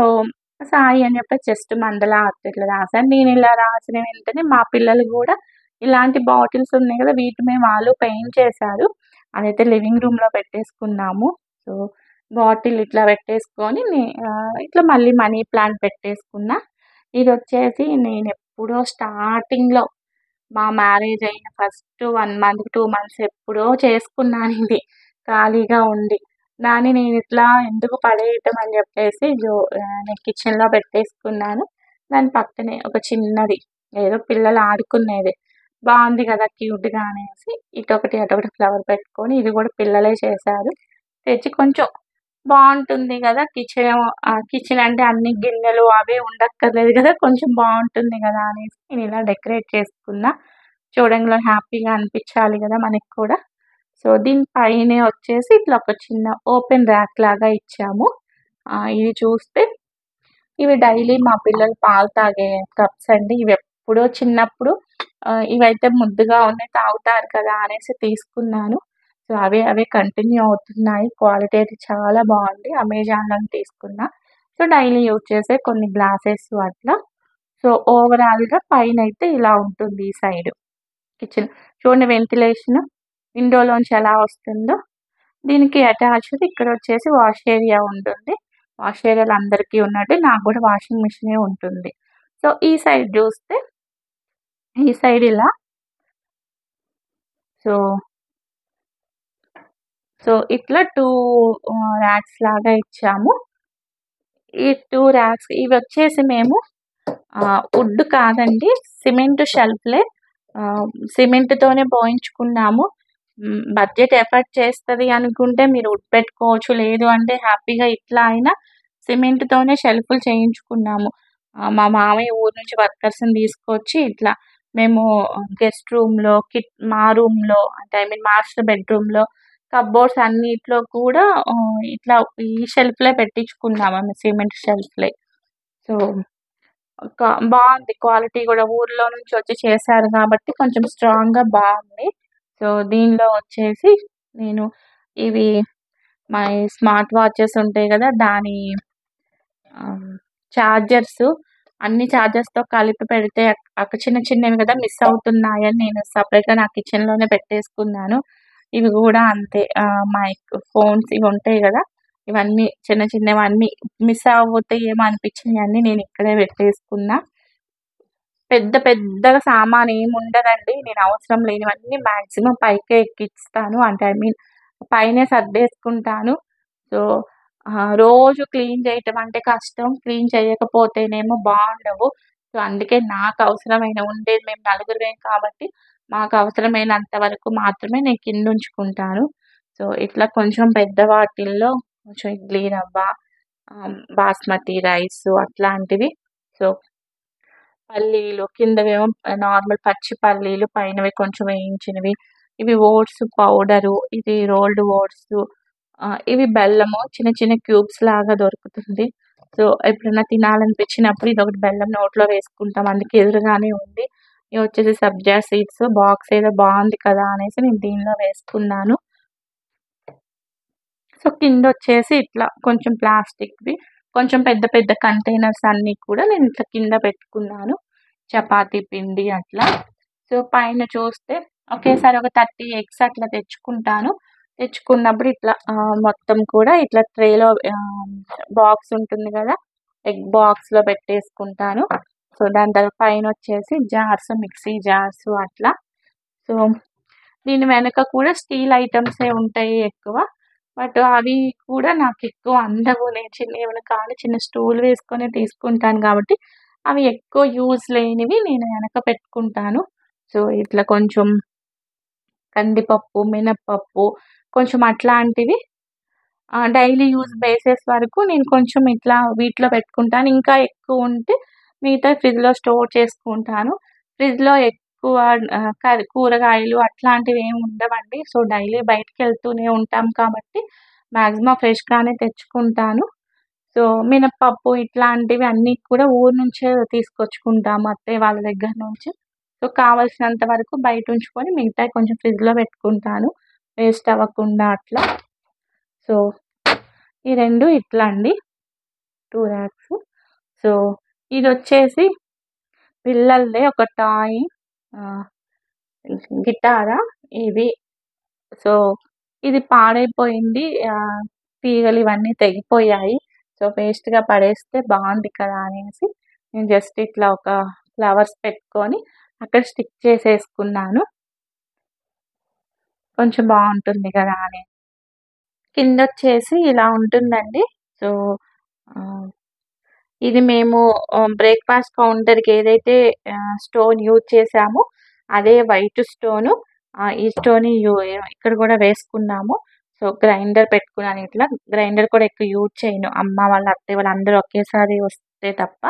సాయి అని చెప్పేసి జస్ట్ మండల ఆర్ట్ ఇట్లా రాసాను. నేనిలా రాసిన వెంటనే మా పిల్లలు గూడా ఇలాంటి బాటిల్స్ ఉన్నాయి గదా! వీటి మీద వాళ్ళు పెయింట్ చేశారు. అదైతే లివింగ్ రూమ్‌లో పెట్టేసుకున్నాము. సో, బాటిల్ ఇట్లా పెట్టేసుకొని ఇట్లా మళ్ళీ మనీ ప్లాంట్ పెట్టేసుకున్నా. ఇదొచ్చేసి నేనెప్పుడో స్టార్టింగ్‌లో మా మ్యారేజ్ అయిన ఫస్ట్ 1 మంత్, 2 మంత్స్ ఎప్పుడో చేసుకున్నానిది ఖాళీగా ఉండి. దాన్ని నేనిట్లా ఎందుకు పడేయటం అని జెప్పేసి నేను కిచెన్‌లో పెట్టేసుకున్నాను. దాని పక్కనే ఒక చిన్నది ఏదో పిల్లలు ఆడుకునేది. బావుంది గదా! క్యూట్‌గా అనేసి ఇటొకటి, అటొకటి ఫ్లవర్ పెట్టుకొని ఇది గూడా పిల్లలే చేశారు. తెచ్చి కొంచెం బావుంటుంది గదా! కిచెన్ అంటే అన్ని గిన్నెలు అవే ఉండక్కర్లేదు గదా! కొంచెం బావుంటుంది గదా! అనేసి నేనిలా డెకరేట్ చేసుకున్నా. చూడంగానే హ్యాపీగా అనిపిచ్చాలి గదా! మనకి కూడా. సో, దీని పైనే వచ్చేసి ఇట్లా ఒక చిన్న ఓపెన్ ర్యాక్ లాగా ఇచ్చాము. ఇది చూస్తే ఇవి డైలీ మా పిల్లలు పాలు తాగే కప్స్ అండి. ఇవెప్పుడో చిన్నప్పుడు ఇవైతే ముద్దుగా ఉన్నాయి తాగుతారు కదా! అనేసి తీసుకున్నాను. సో, అవే కంటిన్యూ అవుతున్నాయి. క్వాలిటీ అయితే చాలా బావుంది. అమెజాన్‌లోనే తీసుకున్నా. సో, డైలీ యూజ్ చేసే కొన్ని గ్లాసెస్ అట్లా. సో, ఓవరాల్‌గా పైనైతే ఇలా ఉంటుంది ఈ సైడు కిచెన్. చూడండి వెంటిలేషన్ విండోలోంచి ఎలా వస్తుందో. దీనికి అటాచ్డ్ ఇక్కడొచ్చేసి వాష్ ఏరియా ఉంటుంది. వాష్ ఏరియాలో అందరికీ ఉన్నట్టే నాకు గూడా వాషింగ్ మిషనే ఉంటుంది. సో, ఈ సైడ్ జూస్తే ఈ సైడ్ ఇలా సో, ఇట్లా 2 ర్యాక్స్ లాగా ఇచ్చాము. ఈ 2 ర్యాక్స్ ఇవొచ్చేసి మేము వుడ్ కాదండి. సిమెంట్ షెల్ఫ్‌లే సిమెంట్‌తోనే పోయించుకున్నాము. బడ్జెట్ ఎఫర్ట్ చేస్తది అనుకుంటే మీరు వుడ్ పెట్టుకోవచ్చు. లేదు అంటే హ్యాపీగా ఇట్లా అయినా సిమెంట్‌తోనే షెల్ఫులు చేయించుకున్నాము. మా మామయ్య ఊరు నుంచి వర్కర్స్‌ని తీసుకొచ్చి ఇట్లా మేము గెస్ట్ రూమ్‌లో, మా రూమ్‌లో అంటే మాస్టర్ బెడ్‌రూమ్‌లో కప్‌బోర్డ్స్ అన్నిట్లో కూడా ఇట్లా ఈ షెల్ఫ్‌లే పెట్టించుకున్నాము. సిమెంట్ షెల్ఫ్‌లే. సో, బావుంది క్వాలిటీ గూడా ఊర్లో నుంచి వచ్చి చేశారు గాబట్టి కొంచెం స్ట్రాంగ్‌గా బావుంది. సో, దీనిలో వచ్చేసి నేను ఇవి మై స్మార్ట్ వాచెస్ ఉంటాయి గదా! దాని చార్జర్సు అన్ని చార్జర్స్‌తో కలిపి పెడితే చిన్న చిన్నవి గదా! మిస్ అవుతున్నాయని నేను సెపరేట్‌గా నా కిచెన్‌లోనే పెట్టేసుకున్నాను. ఇవి గూడా అంతే ఫోన్స్ ఇవి ఉంటాయి గదా! ఇవన్నీ చిన్న చిన్నవన్నీ మిస్ అవుతాయేమో అనిపించినయన్నీ నేను ఇక్కడే పెట్టేసుకున్నా. పెద్దగా సామానేముండదండి. నేను అవసరం లేనివన్నీ మాక్సిమం పైకే ఎక్కిస్తాను. అంటే పైనే సర్దేసుకుంటాను. సో, రోజు క్లీన్ చేయటం అంటే కష్టం. క్లీన్ చేయకపోతేనేమో బావుండవు. సో, అందుకే ఉండేది మేము నలుగురమే కాబట్టి, మాకవసరమైనంత వరకు మాత్రమే నేను కిందుంచుకుంటాను. సో, ఇట్లా కొంచెం పెద్ద వాటిల్లో కొంచెం ఇడ్లీ రవ్వ, బాస్మతి రైసు అట్లాంటివి. సో పల్లీలు కిందవేమో నార్మల్ పచ్చి పల్లీలు, పైనవి కొంచెం వేయించినవి. ఇవి ఓట్స్ పౌడరు, ఇది రోల్డ్ ఓట్సు. ఇవి బెల్లము చిన్న చిన్న క్యూబ్స్ లాగా దొరుకుతుంది. సో, ఎప్పుడైనా తినాలనిపించినప్పుడు ఇదొకటి బెల్లం నోట్లో వేసుకుంటాం. అందుకే ఎదురుగానే ఉంది. ఇవొచ్చేసి సబ్జా సీడ్స్ బాక్స్ ఏదో బావుంది కదా! అనేసి నేను దీనిలో వేసుకున్నాను. సో, కిందొచ్చేసి ఇట్లా కొంచెం ప్లాస్టిక్‌వి, కొంచెం పెద్ద పెద్ద కంటైనర్స్ అన్నీ కూడా నేను ఇట్లా కింద పెట్టుకున్నాను. చపాతీ పిండి అట్లా. సో, పైన చూస్తే ఒకేసారి ఒక 30 ఎగ్స్ అట్లా తెచ్చుకుంటాను. తెచ్చుకున్నప్పుడు ఇట్లా మొత్తం కూడా ఇట్లా ట్రేలో బాక్స్ ఉంటుంది గదా! ఎగ్ బాక్స్‌లో పెట్టేసుకుంటాను. సో, దాని తర్వాత పైనొచ్చేసి జార్స్, మిక్సీ జార్స్ అట్లా. సో, దీని వెనక కూడా స్టీల్ ఐటెమ్సే ఉంటాయి ఎక్కువ. బట్ అవి కూడా నాకెక్కువ అందవు. నేను ఏమైనా కావాలి చిన్న స్టూల్ వేసుకొని తీసుకుంటాను గాబట్టి, అవి ఎక్కువ యూజ్ లేనివి నేను వెనక పెట్టుకుంటాను. సో, ఇట్లా కొంచెం కందిపప్పు, మినపప్పు కొంచెం అట్లాంటివి డైలీ యూజ్ బేసిస్ వరకు నేను కొంచెం ఇట్లా వీటిలో పెట్టుకుంటాను. ఇంకా ఎక్కువుంటే మిగతావి ఫ్రిడ్జ్‌లో స్టోర్ చేసుకుంటాను. ఫ్రిడ్జ్‌లో ఎక్కువ కూరగాయలు అట్లాంటివేమి ఉండవండి. సో, డైలీ బయటికెళ్తూనే ఉంటాం కాబట్టి మాక్సిమం ఫ్రెష్‌గానే తెచ్చుకుంటాను. సో, మినపప్పు ఇట్లాంటివి అన్నీ కూడా ఊరు నుంచే తీసుకొచ్చుకుంటాము అత్తయ్య వాళ్ళ దగ్గర నుంచి. సో, కావాల్సినంత వరకు బయటుంచుకొని మిగతాయి కొంచెం ఫ్రిడ్జ్‌లో పెట్టుకుంటాను. వేస్ట్ అవ్వకుండా అట్లా. సో, ఈ 2 ఇట్లా అండి. 2 ర్యాక్స్. సో, ఇదొచ్చేసి పిల్లలదే ఒక టాయ్ ఆహ్, గిటారా ఇది. సో, ఇది పాడైపోయింది. తీగలు ఇవన్నీ తెగిపోయాయి. సో, వేస్ట్‌గా పడేస్తే బావుంది కదా! అనేసి నేను జస్ట్ ఇట్లా ఒక ఫ్లవర్స్ పెట్టుకొని అక్కడ స్టిక్ చేసేసుకున్నాను. కొంచెం బావుంటుంది గదా! అని. కిందొచ్చేసి ఇలా ఉంటుందండి. సో, ఆహ్, ఇది మేము బ్రేక్‌ఫాస్ట్ కౌంటర్‌కి ఏదైతే స్టోన్ యూజ్ చేసామో అదే వైట్ స్టోను. ఈ స్టోన్ ఇక్కడ గూడా వేసుకున్నాము. సో, గ్రైండర్ పెట్టుకున్నాను ఇట్లా. గ్రైండర్ కూడా ఎక్కువ యూజ్ చేయను. అమ్మ వాళ్ళ, అత్తయ్య వాళ్ళందరూ ఒకేసారి వస్తే తప్ప.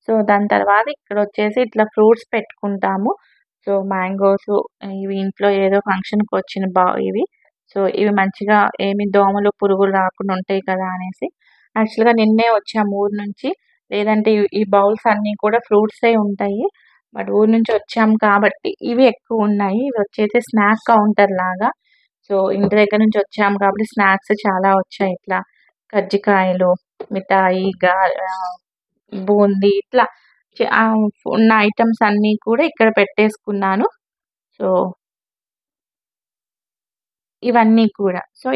సో, దాని తర్వాత ఇక్కడొచ్చేసి ఇట్లా ఫ్రూట్స్ పెట్టుకుంటాము. సో, మ్యాంగోసు ఇవి ఇంట్లో ఏదో ఫంక్షన్‌కొచ్చిన ఇవి. సో, ఇవి మంచిగా ఏమి దోమలు, పురుగులు రాకుండా ఉంటాయి కదా అనేసి. యాక్చువల్‌గా నిన్నే వచ్చాము ఊరు నుంచి. లేదంటే ఈ బౌల్స్ అన్నీ కూడా ఫ్రూట్సే ఉంటాయి. బట్ ఊరు నుంచి వచ్చాము కాబట్టి ఇవి ఎక్కువున్నాయి. ఇవొచ్చేసి స్నాక్ కౌంటర్ లాగా. సో, ఇంటి దగ్గర నుంచి వచ్చాము కాబట్టి స్నాక్స్ చాలా వచ్చాయి. ఇట్లా కజ్జికాయలు, మిఠాయి, బూందీ ఇట్లా ఉన్న ఐటెమ్స్ అన్నీ కూడా ఇక్కడ పెట్టేసుకున్నాను. సో, ఇవన్నీ కూడా. సో,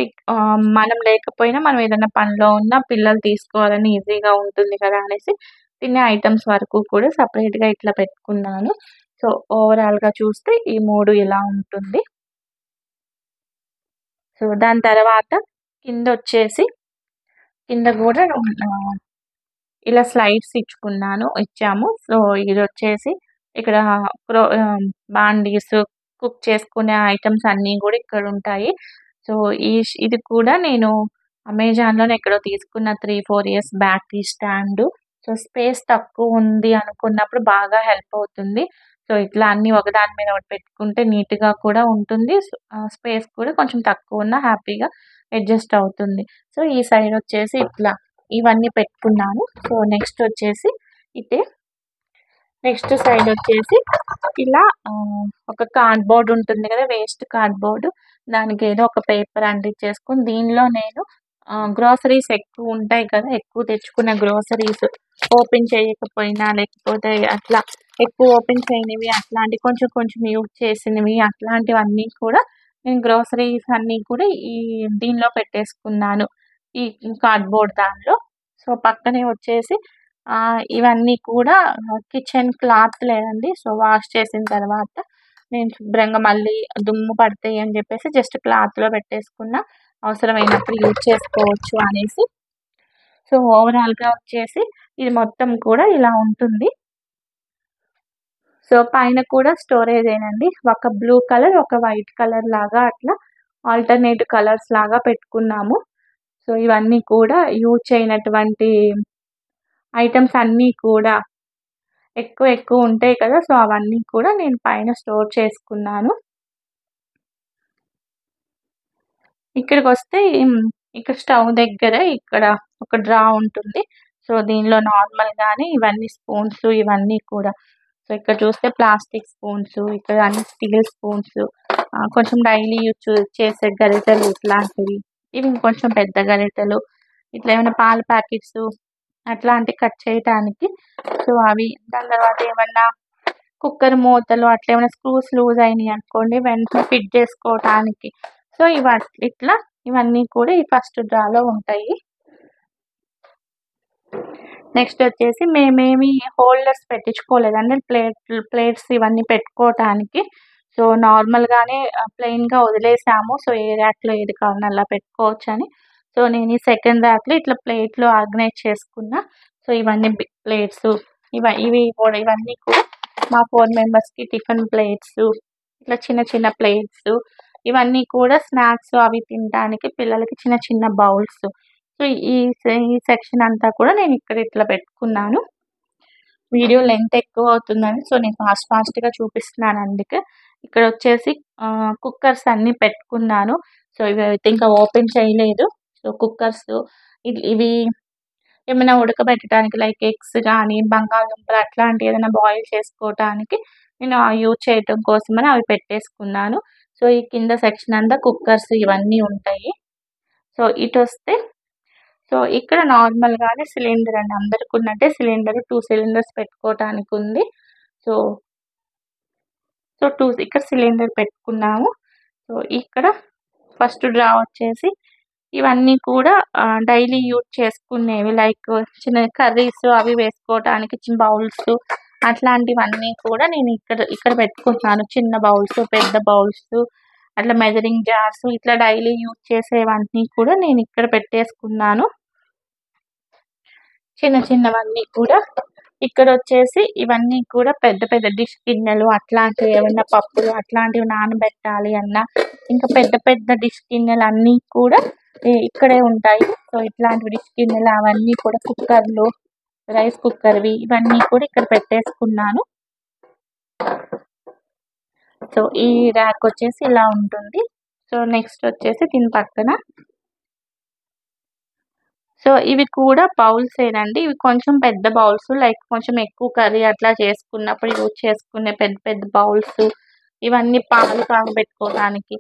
మనం లేకపోయినా మనం ఏదైనా పనిలో ఉన్నా పిల్లలు తీసుకోవాలని ఈజీగా ఉంటుంది కదా అనేసి తినే ఐటెమ్స్ వరకు కూడా సెపరేట్‌గా ఇట్లా పెట్టుకున్నాను. సో, ఓవరాల్‌గా చూస్తే ఈ 3 ఇలా ఉంటుంది. సో, దాని తర్వాత కిందొచ్చేసి కింద గూడా ఇలా స్లైడ్స్ ఇచ్చాము. సో, ఇదొచ్చేసి ఇక్కడ బాండీస్, కుక్ చేసుకునే ఐటెమ్స్ అన్నీ గూడా ఇక్కడుంటాయి. సో, ఇది కూడా నేను అమెజాన్‌లోనే ఎక్కడో తీసుకున్న 3, 4 ఇయర్స్ బ్యాక్ ఈ స్టాండు. సో, స్పేస్ తక్కువుంది అనుకున్నప్పుడు బాగా హెల్ప్ అవుతుంది. సో, ఇట్లా అన్నీ ఒకదాని మీద ఒకటి పెట్టుకుంటే నీట్‌గా కూడా ఉంటుంది. స్పేస్ కూడా కొంచెం తక్కువున్నా హ్యాపీగా అడ్జస్ట్ అవుతుంది. సో, ఈ సైడొచ్చేసి ఇట్లా ఇవన్నీ పెట్టుకున్నాను. సో, నెక్స్ట్ సైడొచ్చేసి ఇలా ఒక కార్డ్‌బోర్డ్ ఉంటుంది గదా! Waste cardboard. దానికేదో ఒక పేపర్ అంటించేసుకొని దీనిలో నేను గ్రోసరీస్ ఎక్కువుంటాయి కదా! ఎక్కువ తెచ్చుకున్న గ్రోసరీస్ ఓపెన్ చేయకపోయినా లేకపోతే అట్లా ఎక్కువ ఓపెన్ చేయనివి అట్లాంటివి కొంచెం కొంచెం యూజ్ చేసినవి అట్లాంటివన్నీ కూడా నేను గ్రోసరీస్ అన్నీ కూడా దీనిలో పెట్టేసుకున్నాను. ఈ కార్డ్‌బోర్డ్ దానిలో. సో, పక్కనే వచ్చేసి ఇవన్నీ కూడా కిచెన్ క్లాత్‌లేనండి. సో, వాష్ చేసిన తర్వాత నేను శుభ్రంగా మళ్ళీ దుమ్ము పడతాయి అని జెప్పేసి జస్ట్ క్లాత్‌లో పెట్టేసుకున్నా. అవసరమైనప్పుడు యూజ్ చేసుకోవచ్చు అనేసి. సో, ఓవరాల్‌గా వచ్చేసి ఇది మొత్తం కూడా ఇలా ఉంటుంది. సో, పైన కూడా స్టోరేజేనండి. ఒక బ్లూ కలర్, ఒక వైట్ కలర్ లాగా అట్లా ఆల్టర్‌నేట్ కలర్స్ లాగా పెట్టుకున్నాము. సో, ఇవన్నీ కూడా యూజ్ చేయనటువంటి ఐటెమ్స్ అన్నీ కూడా ఎక్కువ ఉంటాయి కదా! సో, అవన్నీ కూడా నేను పైన స్టోర్ చేసుకున్నాను. ఇక్కడికొస్తే ఇక్కడ స్టవ్ దగ్గర ఇక్కడ ఒక డ్రా ఉంటుంది. సో, దీనిలో నార్మల్‌గానే ఇవన్నీ స్పూన్స్ ఇవన్నీ కూడా. సో, ఇక్కడ చూస్తే ప్లాస్టిక్ స్పూన్స్, ఇక్కడ అన్ని స్టీల్ స్పూన్స్, కొంచెం డైలీ యూజ్ చేసే గరిటెలు ఇట్లాంటివి. ఇవి ఇంకొంచెం పెద్ద గరిటెలు. ఇట్లా ఏమైనా పాల ప్యాకెట్సు అట్లాంటివి కట్ చేయటానికి. సో, అవి దాని తర్వాత ఏమన్నా కుక్కర్ మూతలు అట్లా ఏమైనా స్క్రూస్ లూజ్ అయినాయి అనుకోండి వెంటనే ఫిట్ చేసుకోవటానికి. సో, ఇట్లా ఇవన్నీ కూడా ఈ ఫస్ట్ డ్రాలో ఉంటాయి. నెక్స్ట్ వచ్చేసి మేమేమి హోల్డర్స్ పెట్టించుకోలేదండి. ప్లేట్స్ ఇవన్నీ పెట్టుకోవటానికి. సో, నార్మల్‌గానే ప్లెయిన్‌గా వదిలేసాము. సో, ఏ ర్యాక్‌లో ఏది కావాలన్నా అలా పెట్టుకోవచ్చని. సో, నేను ఈ సెకండ్ ర్యాక్‌లో ఇట్లా ప్లేట్‌లు ఆర్గనైజ్ చేసుకున్నా. సో, ఇవన్నీ ప్లేట్సు ఇవి కూడా ఇవన్నీ కూడా మా 4 మెంబర్స్‌కి టిఫిన్ ప్లేట్సు, ఇట్లా చిన్న చిన్న ప్లేట్సు, ఇవన్నీ కూడా స్నాక్స్ అవి తినటానికి పిల్లలకి చిన్న చిన్న బౌల్స్. సో, ఈ సెక్షన్ అంతా కూడా నేను ఇక్కడ ఇట్లా పెట్టుకున్నాను. వీడియో లెంత్ ఎక్కువ అవుతుందని సో, నేను ఫాస్ట్‌గా చూపిస్తున్నాను అందుకే. ఇక్కడొచ్చేసి కుక్కర్స్ అన్నీ పెట్టుకున్నాను. సో, ఇవైతే ఇంకా ఓపెన్ చేయలేదు. సో, కుక్కర్స్ ఇవి ఏమైనా ఉడకబెట్టడానికి లైక్ ఎగ్స్ గానీ, బంగాళదుంపలు అట్లాంటివి ఏదైనా బాయిల్ చేసుకోవటానికి నేను యూజ్ చేయటం కోసమని అవి పెట్టేసుకున్నాను. సో, ఈ కింద సెక్షన్ అంతా కుక్కర్స్ ఇవన్నీ ఉంటాయి. సో, ఇటొస్తే ఇక్కడ నార్మల్‌గానే సిలిండర్ అండి. అందరికున్నట్టే సిలిండర్ 2 సిలిండర్స్ పెట్టుకోవటానికుంది. సో, 2 ఇక్కడ సిలిండర్ పెట్టుకున్నాము. సో, ఇక్కడ ఫస్ట్ డ్రా వచ్చేసి ఇవన్నీ కూడా డైలీ యూజ్ చేసుకునేవి లైక్ చిన్న కర్రీస్ అవి వేసుకోవటానికి చిన్న బౌల్స్ అట్లాంటివన్నీ కూడా నేను ఇక్కడ పెట్టుకుంటున్నాను. చిన్న బౌల్స్, పెద్ద బౌల్స్, అట్లా మెజరింగ్ జార్స్ ఇట్లా డైలీ యూజ్ చేసేవన్నీ కూడా నేను ఇక్కడ పెట్టేసుకున్నాను. చిన్నవన్నీ కూడా. ఇక్కడొచ్చేసి ఇవన్నీ కూడా పెద్ద పెద్ద డిష్ గిన్నెలు అట్లాంటివి ఏమన్నా పప్పులు అట్లాంటివి నానబెట్టాలి అన్నా, ఇంకా పెద్ద పెద్ద డిష్ గిన్నెలు అన్నీ కూడా ఇక్కడే ఉంటాయి. సో ఇట్లాంటి డిష్ గిన్నెలు అవన్నీ కూడా కుక్కర్లు, రైస్ కుక్కర్వి ఇవన్నీ కూడా ఇక్కడ పెట్టేసుకున్నాను. సో ఈ ర్యాక్ వచ్చేసి ఇలా ఉంటుంది. సో నెక్స్ట్ వచ్చేసి దీని పక్కన సో ఇవి కూడా బౌల్సేనండి. ఇవి కొంచెం పెద్ద బౌల్స్, లైక్ కొంచెం ఎక్కువ కర్రీ అట్లా చేసుకున్నప్పుడు యూజ్ చేసుకునే పెద్ద పెద్ద బౌల్స్. ఇవన్నీ పాలు కాగబెట్టుకోవడానికి,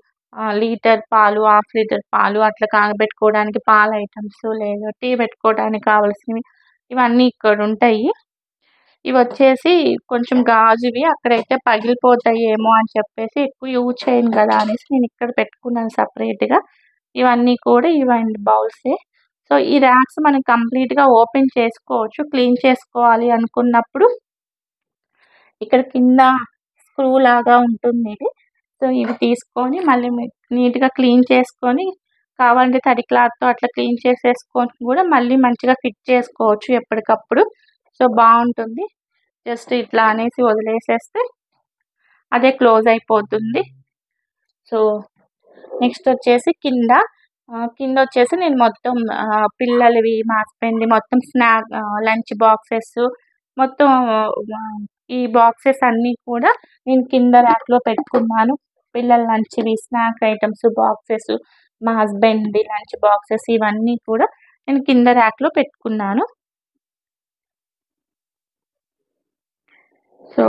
లీటర్ పాలు, హాఫ్ లీటర్ పాలు అట్లా కాగబెట్టుకోవడానికి పాల ఐటమ్స్, లేదా టీ పెట్టుకోవడానికి కావాల్సినవి ఇవన్నీ ఇక్కడ ఉంటాయి. ఇవి వచ్చేసి కొంచెం గాజువి, అక్కడైతే పగిలిపోతాయేమో అని చెప్పేసి ఎక్కువ యూజ్ చేయను కదా అనేసి నేను ఇక్కడ పెట్టుకున్నాను సపరేట్గా. ఇవన్నీ కూడా ఇవన్నీ బౌల్సే. సో ఈ ర్యాక్స్ మనం కంప్లీట్గా ఓపెన్ చేసుకోవచ్చు. క్లీన్ చేసుకోవాలి అనుకున్నప్పుడు ఇక్కడ కింద స్క్రూ లాగా ఉంటుంది ఇది. సో ఇవి తీసుకొని మళ్ళీ నీట్గా క్లీన్ చేసుకొని, కావాలంటే తడి క్లాత్తో అట్లా క్లీన్ చేసేసుకొని కూడా మళ్ళీ మంచిగా ఫిట్ చేసుకోవచ్చు ఎప్పటికప్పుడు. సో బాగుంటుంది. జస్ట్ ఇట్లా అనేసి వదిలేసేస్తే అదే క్లోజ్ అయిపోతుంది. సో నెక్స్ట్ వచ్చేసి కింద వచ్చేసి నేను మొత్తం పిల్లలవి, మా హస్బెండ్వి మొత్తం లంచ్ బాక్సెస్ మొత్తం ఈ బాక్సెస్ అన్నీ కూడా నేను కింద ర్యాక్లో పెట్టుకున్నాను. పిల్లల లంచ్వి, స్నాక్ ఐటమ్స్ బాక్సెస్, మా హస్బెండ్ది లంచ్ బాక్సెస్ ఇవన్నీ కూడా నేను కింద ర్యాక్లో పెట్టుకున్నాను. సో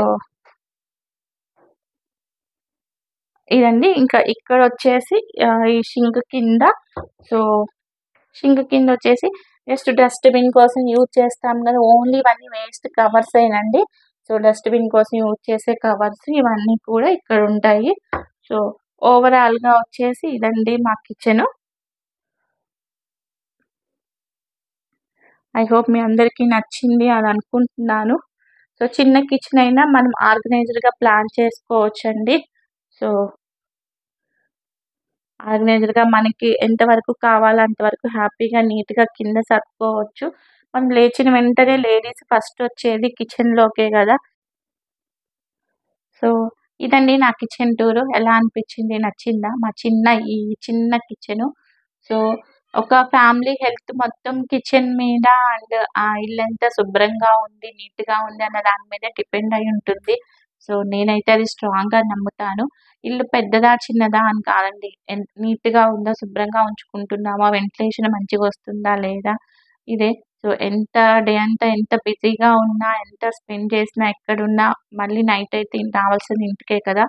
ఇదండి. ఇంకా ఇక్కడ వచ్చేసి ఈ షింక్ కింద, సో షింక్ కింద వచ్చేసి జస్ట్ డస్ట్బిన్ కోసం యూజ్ చేస్తాం కదా, ఓన్లీ ఇవన్నీ వేస్ట్ కవర్సేనండి. సో డస్ట్బిన్ కోసం యూజ్ చేసే కవర్స్ ఇవన్నీ కూడా ఇక్కడ ఉంటాయి. సో ఓవరాల్గా వచ్చేసి ఇదండి మా కిచెన్. ఐ హోప్ మీ అందరికీ నచ్చింది అని అనుకుంటున్నాను. సో చిన్న కిచెన్ అయినా మనం ఆర్గనైజ్డ్గా ప్లాన్ చేసుకోవచ్చండి. సో ఆర్గనైజ్డ్గా మనకి ఎంతవరకు కావాలో అంతవరకు హ్యాపీగా నీట్గా కింద సర్దుకోవచ్చు. మనం లేచిన వెంటనే లేడీస్ ఫస్ట్ వచ్చేది కిచెన్లోకే కదా. సో ఇదండి నా కిచెన్ టూరు. ఎలా అనిపించింది, నచ్చిందా మా ఈ చిన్న కిచెను? సో ఒక ఫ్యామిలీ హెల్త్ మొత్తం కిచెన్ మీద అండ్ ఆ ఇల్లంతా శుభ్రంగా ఉంది, నీట్గా ఉంది అన్న దాని మీద డిపెండ్ అయి ఉంటుంది. సో నేనైతే అది స్ట్రాంగ్గా నమ్ముతాను. ఇల్లు పెద్దదా చిన్నదా అని కాదండి, నీట్గా ఉందా, శుభ్రంగా ఉంచుకుంటున్నామా, వెంటిలేషన్ మంచిగా వస్తుందా లేదా ఇదే. సో ఎంత డే అంతా ఎంత బిజీగా ఉన్నా, ఎంత స్పెండ్ చేసినా, ఎక్కడున్నా మళ్ళీ నైట్ అయితే రావాల్సింది ఇంటికే కదా.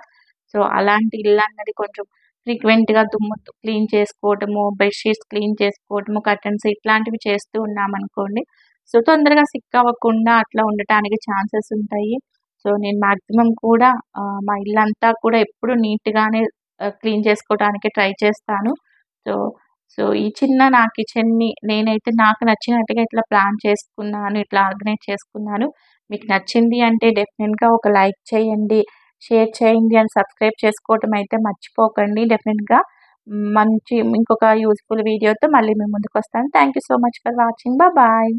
సో అలాంటి ఇల్లు అన్నది కొంచెం ఫ్రీక్వెంట్గా దుమ్ము క్లీన్ చేసుకోవటము, బెడ్షీట్స్ క్లీన్ చేసుకోవటము, కర్టన్స్ ఇట్లాంటివి చేస్తూ ఉన్నామనుకోండి, సో తొందరగా సిక్ అవ్వకుండా అట్లా ఉండటానికి ఛాన్సెస్ ఉంటాయి. సో నేను మ్యాక్సిమం కూడా మా ఇల్లంతా కూడా ఎప్పుడు నీట్గానే క్లీన్ చేసుకోవడానికి ట్రై చేస్తాను. సో సో ఈ చిన్న నా కిచెన్‌ని నేనైతే నాకు నచ్చినట్టుగా ఇట్లా ప్లాన్ చేసుకున్నాను. ఇట్లా ఆర్గనైజ్ చేసుకున్నాను. మీకు నచ్చింది అంటే డెఫినెట్‌గా ఒక లైక్ చేయండి, షేర్ చేయండి అండ్ సబ్స్క్రైబ్ చేసుకోవటం అయితే మర్చిపోకండి. డెఫినెట్‌గా మంచి ఇంకొక యూజ్‌ఫుల్ వీడియోతో మళ్ళీ మీ ముందుకొస్తాను. Thank you so much for watching. Bye.